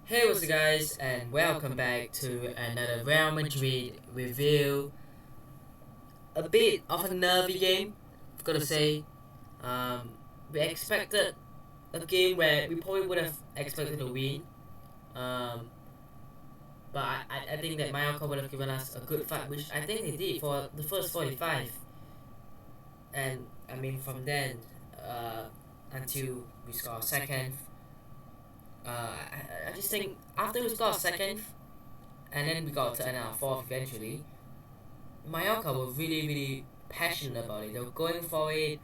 Hey, what's up, guys, and welcome back to another Real Madrid review. A bit of a nervy game, I've got to say. Um, we expected a game where we probably would have expected a win, um, but I think that Mallorca would have given us a good fight, which I think they did for the first 45. And I mean, from then uh, until we score a second, I just think after we scored a second, and then we got to our fourth eventually. Mallorca were really passionate about it. They were going for it.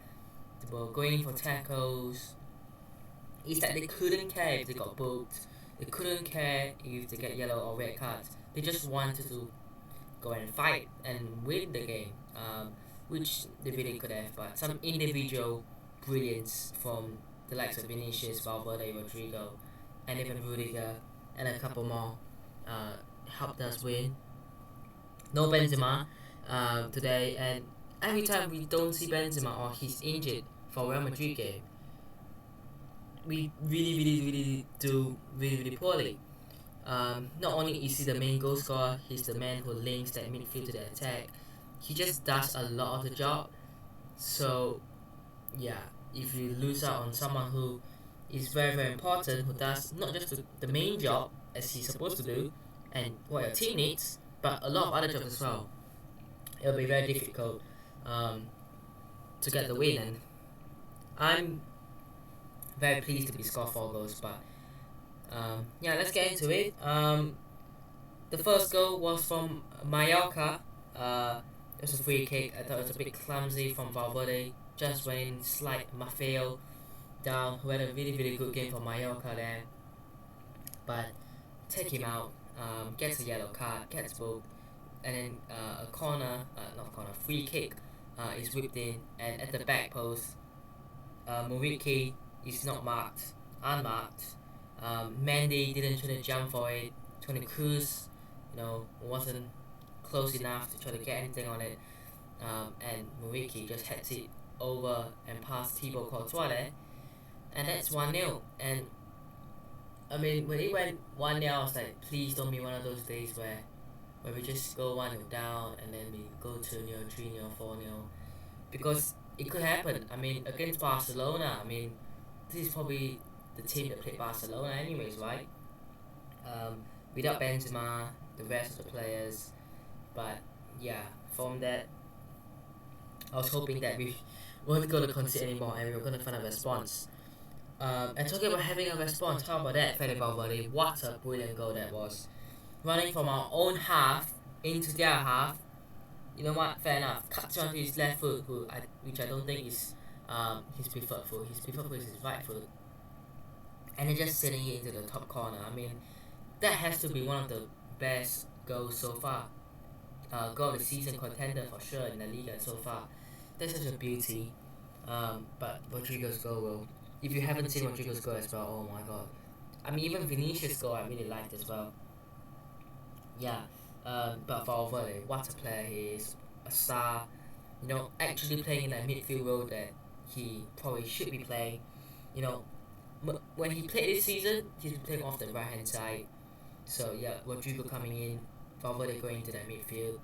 They were going for tackles. It's that they couldn't care if they got booked. They couldn't care if they get yellow or red cards. They just wanted to go and fight and win the game, which they really could have. But some individual brilliance from the likes of Vinicius, Valverde, Rodrigo, and even Rudiger, and a couple more uh, helped us win. No Benzema today, and every time we don't see Benzema or he's injured for Real Madrid game, we really do really poorly. Not only is he the main goal scorer, he's the man who links that midfield to the attack. He just does a lot of the job. So yeah, if you lose out on someone who is very important, who does not just the main job as he's supposed to do, and what your team needs, but a lot of other jobs as well, it'll be very difficult um, to get the win. And I'm very pleased to be scored 4 goals. But yeah, let's get into it. The first goal was from Mallorca. It was a free kick. I thought it was a bit clumsy from Valverde. Just went in slight Maffeo down, who had a really good game for Mallorca there. But take him out, gets a yellow card, gets booked, and then a corner, not corner, free kick is whipped in, and at the back post, Muriqi is not marked, unmarked. Mendy didn't try to jump for it, trying to cruise, wasn't close enough to try to get anything on it, and Muriqi just heads it over and past Thibaut Courtois there, and that's 1-0. And I mean, when it went 1-0, I was like, please don't be one of those days where we just go 1-0 down and then we go 2-0, 3-0, 4-0. Because it could happen. I mean, against Barcelona, I mean, this is probably the team that played Barcelona anyways, right? Without Benzema, the rest of the players. But yeah, from that, I was hoping that we weren't going to concede anymore and we were going to find a response. And talking about having a response, how about that, Fede Valverde? What a brilliant goal that was. Running from our own half into their half. You know what? Fair enough. Cuts onto his left foot, which I don't think is his preferred foot. His preferred foot is his right foot. And then just sending it into the top corner. I mean, that has to be one of the best goals so far. Goal of the season contender for sure in the Liga so far. That's such a beauty. But Rodrigo's goal will. If you haven't seen Rodrigo's goal as well, oh my god. I mean, even Vinicius' goal I really liked as well. Yeah. But Valverde, what a player he is. A star. Actually playing in that midfield role that he probably should be playing. You know, when he played this season, he's playing off the right hand side. So yeah, Rodrigo coming in, Valverde going to that midfield.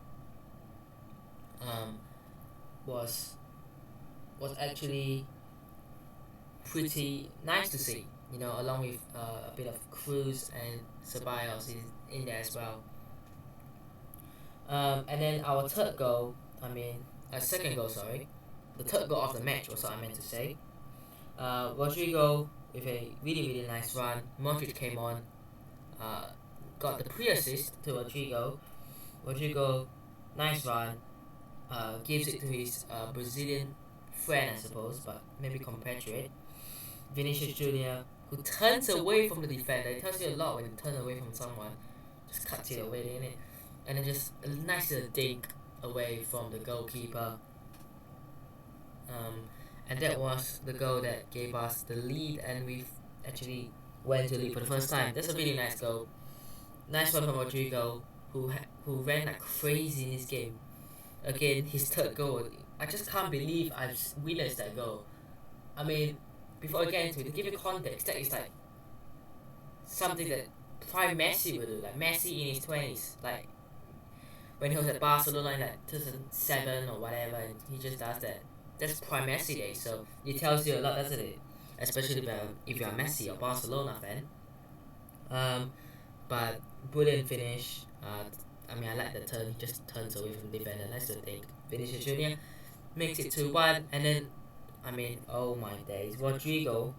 Was actually pretty nice to see. Along with a bit of Cruz and Ceballos is in there as well. And then our third goal, second goal, sorry. The third goal of the match was what I meant to say. Rodrigo with a really nice run. Modric came on, got the pre-assist to Rodrigo. Rodrigo, nice run, gives it to his Brazilian friend, I suppose, but maybe compatriot, Vinicius Jr., who turns away from the defender. It tells you a lot when you turn away from someone. Just cuts it away, innit? And then just a nice little dink away from the goalkeeper. And that was the goal that gave us the lead, and we actually went to lead for the first time. That's a really nice goal. Nice one from Rodrigo, who ran like crazy in this game. Again, his third goal. I just can't believe I've witnessed that goal. I mean, before I get into it, to give you context, that is like something that prime Messi would do. Like Messi in his 20s, like when he was at Barcelona in like 2007 or whatever, and he just does that. That's prime Messi days. So it tells you a lot, doesn't it? Especially if you're a Messi or Barcelona fan. But brilliant finish. I mean, I like the turn. He just turns away from the defender. Nice to take. Vinicius Junior makes it 2-1, and then, I mean, oh my days, Rodrigo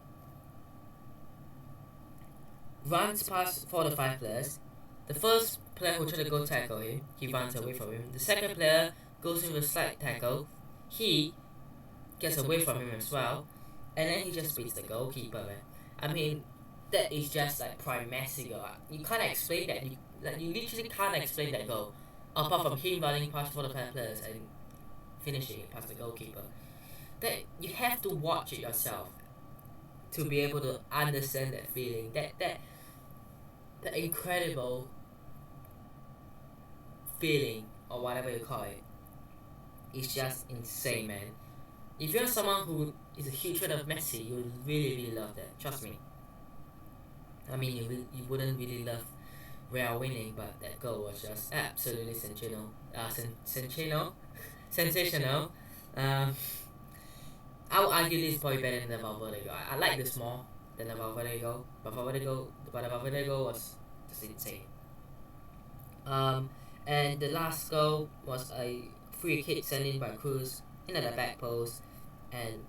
runs past 4 to 5 players. The first player who tried to go tackle him, he runs away from him. The second player goes in with a slight tackle. He gets away from him as well, and then he just beats the goalkeeper, man. I mean, that is just like prime Messi goal. You can't explain that. You literally can't explain that goal, apart from him running past 4 to 5 players and finishing it past the goalkeeper. That you have to watch it yourself to be able to understand that feeling. That incredible feeling, or whatever you call it, is just insane, man. If you're someone who is a huge fan of Messi, you'll really love that. Trust me. I mean, you wouldn't really love Real winning, but that goal was just absolutely sensational. Sensational. I would argue this is probably better than the Valverde goal. I like this more than the Valverde goal, but the Valverde goal was just insane. And the last goal was a free kick sent in by Cruz into the back post and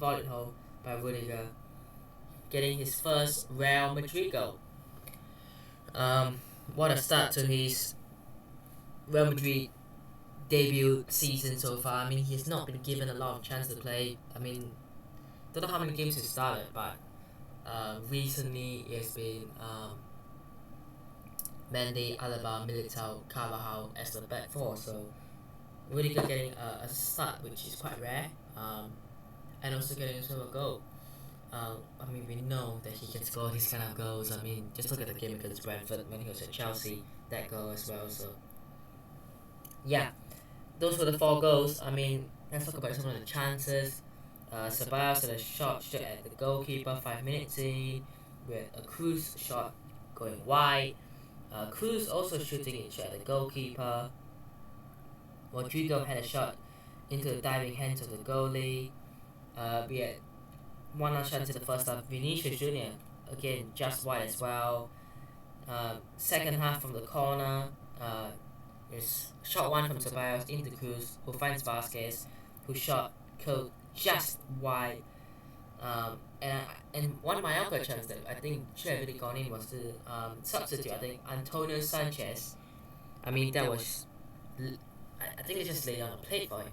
volleyed home by Rudiger, getting his first Real Madrid goal. What a start to his Real Madrid debut season so far. I mean, he's not been given a lot of chance to play. I mean, don't know how many games he started, but recently it's been Mendy, Alaba, Militao, Carvajal as the back four. So Rudiger getting a start, which is quite rare, and also getting a goal. I mean, we know that he can score these kind of goals. I mean, just look at the game against Brentford when he was at Chelsea, that goal as well. So, yeah, those were the 4 goals. I mean, let's talk about some of the chances. Ceballos had a shot straight at the goalkeeper 5 minutes in, with a Cruz shot going wide. Cruz also shooting it straight at the goalkeeper. Rodrigo had a shot into the diving hands of the goalie. We had one last chance in the first half. Vinicius Junior again just wide as well. Second half from the corner, there's shot one from Ceballos into Cruz, who finds Vasquez, who shot Code just wide. And one Mallorca chance that I think should have really gone in was the substitute. I think Antonio Sanchez. I mean, that was, I think they just laid on a plate for him.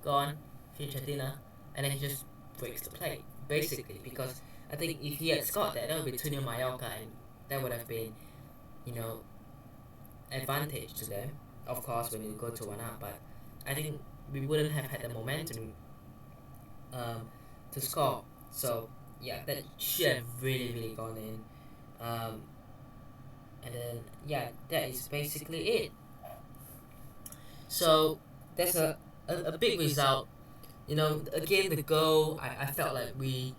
Go on, finish your dinner, and then he just breaks the plate, basically, because I think if he had scored that would be 2-0 Mallorca, and that would have been, advantage to them, of course, when you go to 1-up, but I think we wouldn't have had the momentum to score. So yeah, that should have really gone in. And then yeah, that is basically it. So that's a big result. Again, the goal, I felt like we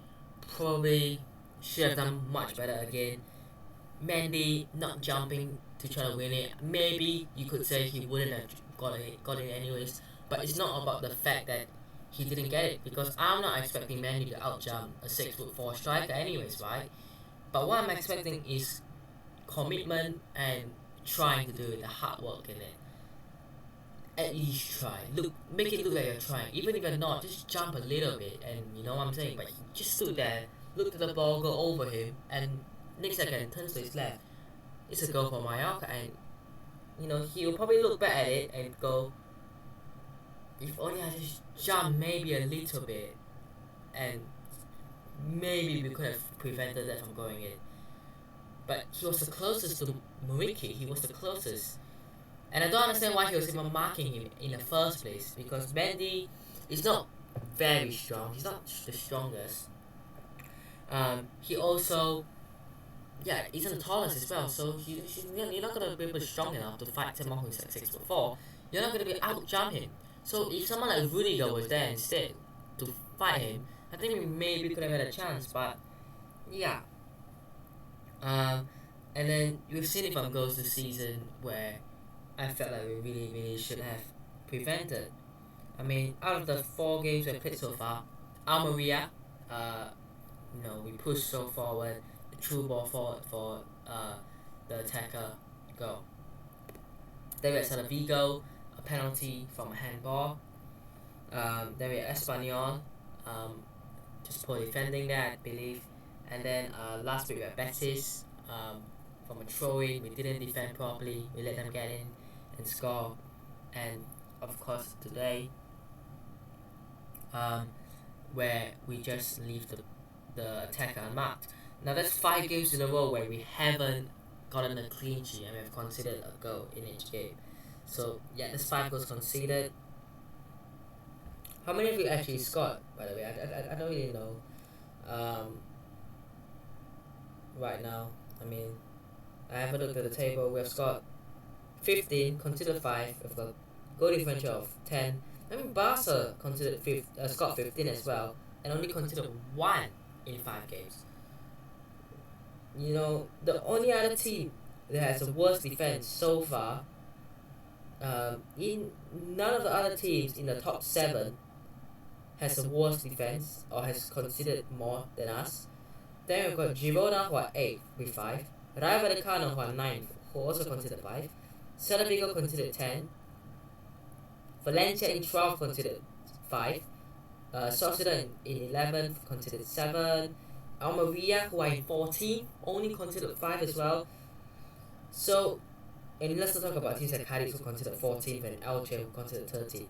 probably should have done much better again. Mendy not jumping to try to win it. Maybe you could say he wouldn't have got it anyways. But it's not about the fact that he didn't get it, because I'm not expecting Mendy to outjump a 6'4" striker anyways, right? But what I'm expecting is commitment and trying to do it, the hard work in it. At least try. Make it look like you're trying. Even if you're not, just jump a little bit, and you know what I'm saying. But he just stood there, looked at the ball, go over him, and next second turns to his left. It's a goal for Mallorca, and he'll probably look back at it and go, if only I just jump maybe a little bit, and maybe we could have prevented that from going in. But he was the closest to Muriqi. He was the closest. And I don't understand why he was even marking him in the first place, because Mendy is not very strong. He's not the strongest. He also, isn't the tallest as well. So you're not going to be able to strong enough to fight someone who's like 6'4". You're not going to be able to outjump him. So if someone like Rudiger was there instead to fight him, I think we maybe could have had a chance. But yeah. And then we've seen it from goals this season where I felt like we really should have prevented. I mean, out of the 4 games we've played so far, Almeria, uh, we pushed so forward, the true ball forward for the attacker goal. Then we had Celta Vigo, a penalty from a handball. Then we had Espanyol, just poor defending there, I believe. And then last week we had Betis, from a throw-in. We didn't defend properly. We let them get in and score. And of course today, where we just leave the attacker unmarked. Now that's 5 games in a row where we haven't gotten a clean sheet and we have conceded a goal in each game. So yeah, there's 5 goals conceded. How many of you actually scored, by the way? I don't really know. Right now, I mean, I haven't looked at the table. We have scored 15, conceded 5. We've got goal differential of 10. I mean, Barca scored 15 as well, and only conceded 1 in 5 games. The only other team that has a worse defense so far, in none of the other teams in the top 7 has a worse defense or has conceded more than us. Then we've got Girona, who are 8th with 5. Rayo Vallecano, who are 9th, who also conceded 5. Celta Vigo conceded 10. Valencia in 12th conceded 5. Sociedad in 11th conceded 7. Almeria, who are in 14th, only conceded 5 as well. So, and let's not talk about teams like Cadiz, who conceded 14th, and Elche, who conceded 13th.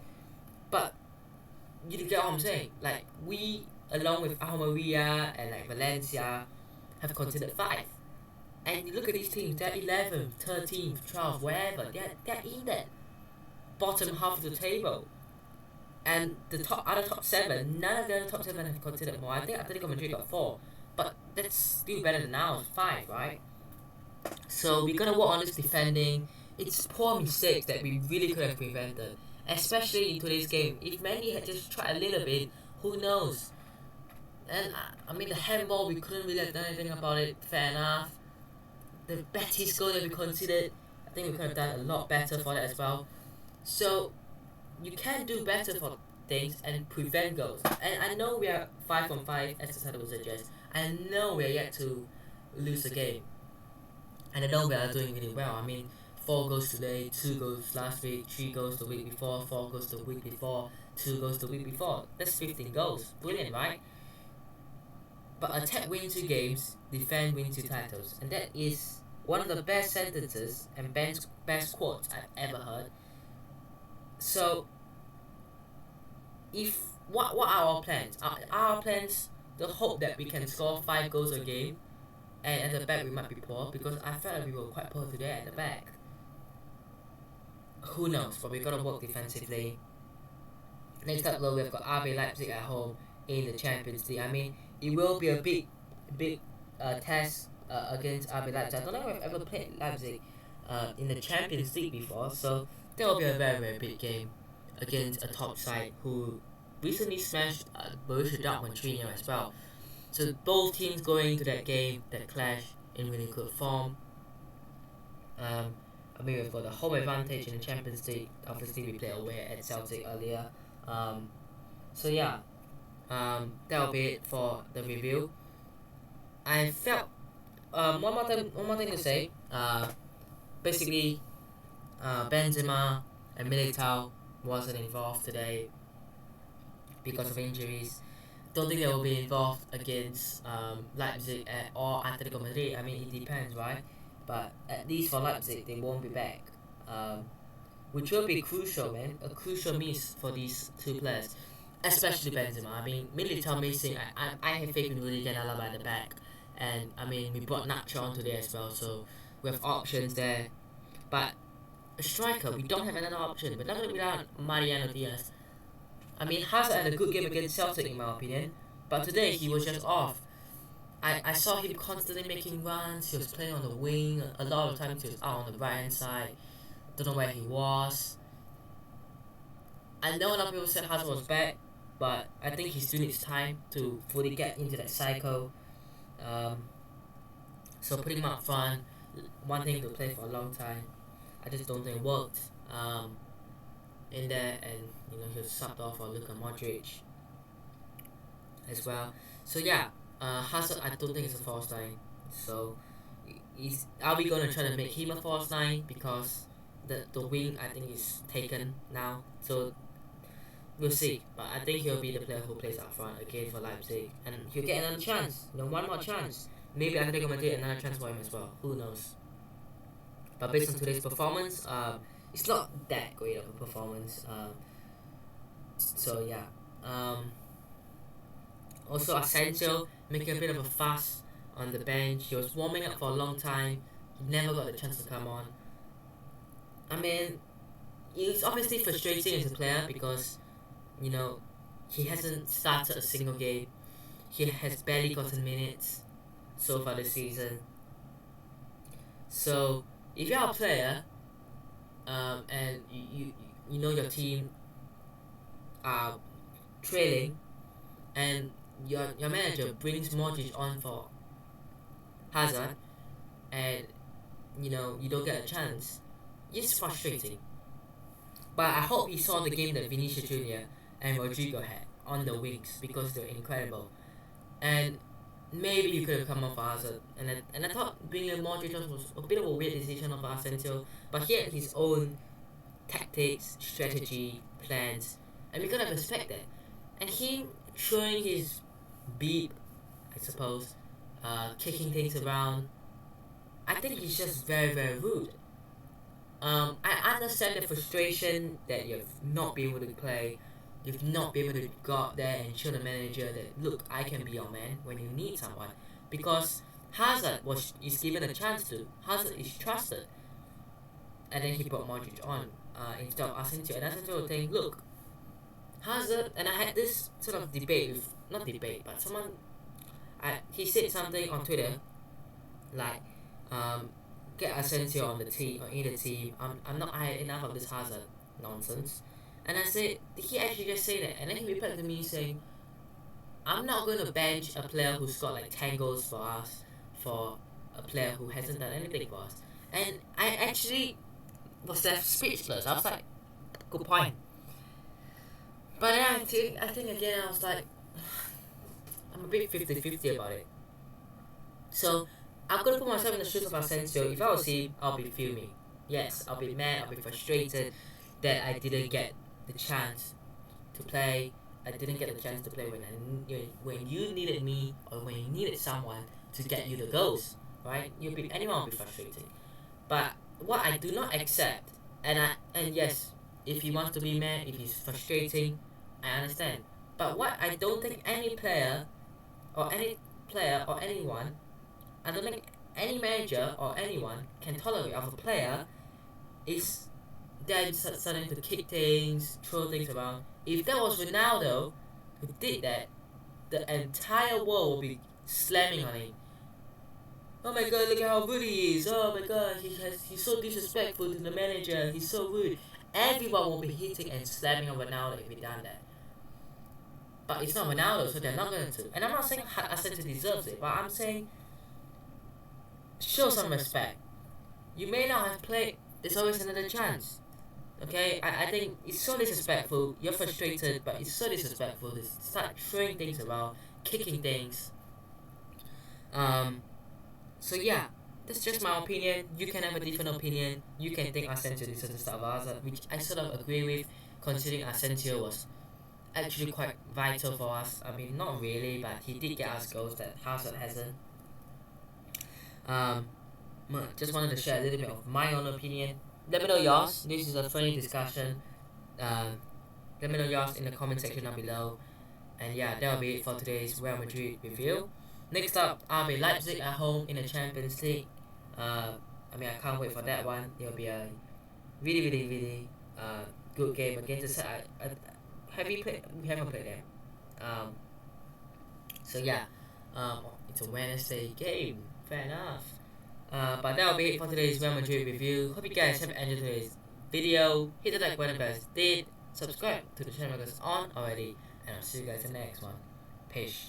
But you get what I'm saying? Like, we, along with Almeria and like Valencia, have conceded 5. And you look at these teams, they're 11th, 13th, 12th, wherever. They're in that bottom half of the table. And the top 7, none of the other top 7 have conceded more. I think Atletico Madrid got 4. But that's still better than ours, 5, right? So we're gonna work on this defending. It's poor mistakes that we really could have prevented, especially in today's game. If Mandy had just tried a little bit, who knows? And I mean, the handball, we couldn't really have done anything about it. Fair enough. The Betis goal that we conceded, I think we could have done a lot better for that as well. So you can do better for things and prevent goals. And I know we are 5 from 5, as the title would suggest. I know we are yet to lose a game. And I know we are doing really well. I mean, 4 goals today, 2 goals last week, 3 goals the week before, 4 goals the week before, 2 goals the week before. That's 15 goals. Brilliant, right? But attack wins 2 games, defend wins 2 titles. And that is one of the best sentences and best quotes I've ever heard. So, what are our plans? Our plans, the hope that we can score 5 goals a game, and at the back we might be poor, because I felt like we were quite poor today at the back. Who knows, but we gotta work defensively. Next up though, we've got RB Leipzig at home in the Champions League. I mean, it will be a big test against RB Leipzig. I don't know if I've ever played Leipzig in the Champions League before, so that will be a very big game against a top side who recently smashed Borussia Dortmund 3-0 as well. So both teams going into that game, that clash, in really good form. I mean, we've got the home advantage in the Champions League. Obviously, we played away at Celtic earlier. So yeah, that'll be it for the review. I felt one more thing to say. Basically, Benzema and Militao wasn't involved today because of injuries. Don't think they will be involved against Leipzig or Atletico Madrid. I mean, it depends, right? But at least for Leipzig, they won't be back, which will be crucial, man. A crucial miss for these 2 players, especially Benzema. I mean, Militao missing. I have faith in Rudiger and Alaba at the back, and I mean, we brought Nacho on today as well, so we have options there. But a striker, we don't have another option. But not without Mariano Diaz. I mean, Hazard had a good game against Celtic in my opinion, but today he was just off. I saw him constantly making runs. He was playing on the wing. A lot of times he was out on the right hand side. Don't know where he was. I know a lot of people said Hazard was back, but I think he still needs time to fully get into that cycle. So putting him up front, wanting to play for a long time. I just don't think it worked in there, and he was subbed off for Luka Modric as well. So yeah, Hazard I don't think it's a false nine. So are we gonna try to make him a false nine because the wing I think is taken now. So we'll see. But I think he'll be the player who plays up front again for Leipzig, and he'll get another chance. One more chance. Maybe Atletico Madrid another chance for him as well. Who knows? But based on today's performance, it's not that great of a performance. So yeah. Also Asensio making a bit of a fuss on the bench. He was warming up for a long time. He never got the chance to come on. I mean, it's obviously frustrating as a player because he hasn't started a single game. He has barely gotten minutes so far this season. So if you're a player, and you know your team are trailing, and your manager brings Modric on for Hazard, and you don't get a chance, it's frustrating. But I hope he saw the game that Vinicius Jr. and Rodrigo had on the wings because they're incredible. And maybe you could have come off Hazard. And I thought bringing Modric was a bit of a weird decision of Asensio, but he had his own tactics, strategy, plans, and we gotta respect that. And him showing his beep, I suppose, kicking things around, I think he's just very, very rude. I understand the frustration that you've not been able to play, you've not been able to go out there and show the manager that look, I can be your man when you need someone. Because Hazard is given a chance to. Hazard is trusted, and then he brought Modric on instead of Asensio. And Asensio would think, look, Hazard, and I had this sort of debate with, not debate, but someone, he said something on Twitter like, get Asensio on the team or in the team. I had enough of this Hazard nonsense. And I said, did he actually just say that? And then he replied to me saying, I'm not going to bench a player who's got like 10 goals for us for a player who hasn't done anything for us. And I actually was left speechless. I was like, good point. But then I think again, I was like, I'm a bit 50-50 about it. So I'm going to put myself in the shoes of Asensio. If I was him, I'll be fuming. Yes, I'll be mad, I'll be frustrated that I didn't get the chance to play. I didn't get the chance to play when you needed me, or when you needed someone to get you the goals, right? Anyone will be frustrated. But what I do not accept, and yes, if he wants to be mad, if he's frustrating, I understand. But what I don't think any player or anyone, I don't think any manager or anyone can tolerate of a player is then starting to kick things, throw things around. If that was Ronaldo who did that, the entire world will be slamming on him. Oh my god, look at how rude he is. Oh my god, he's so disrespectful to the manager. He's so rude. Everyone will be hitting and slamming on Ronaldo if he done that. But it's not Ronaldo, so they're not going to. And I'm not saying Asensio deserves it, but I'm saying show some respect. You may not have played. There's always another chance. Okay, I think it's so disrespectful. You're frustrated, but it's so disrespectful to start throwing things around, kicking things. So yeah, that's just my opinion. You can have a different opinion. You can think Asensio deserves to start Hazard, which I sort of agree with, considering Asensio was actually quite vital for us. I mean, not really, but he did get us goals that Hazard hasn't. Just wanted to share a little bit of my own opinion. Let me know yours. This is a funny discussion. Let me know yours in the comment section down below. And yeah, that'll be it for today's Real Madrid review. Next up, RB Leipzig at home in the Champions League. I I can't wait for that one. It'll be a really good game against the have you played? We haven't played them. So yeah, it's a Wednesday game. Fair enough. But that'll be it for today's Real Madrid review. Hope you guys have enjoyed today's video. Hit the like button if you guys did. Subscribe to the channel if you guys aren't already. And I'll see you guys in the next one. Peace.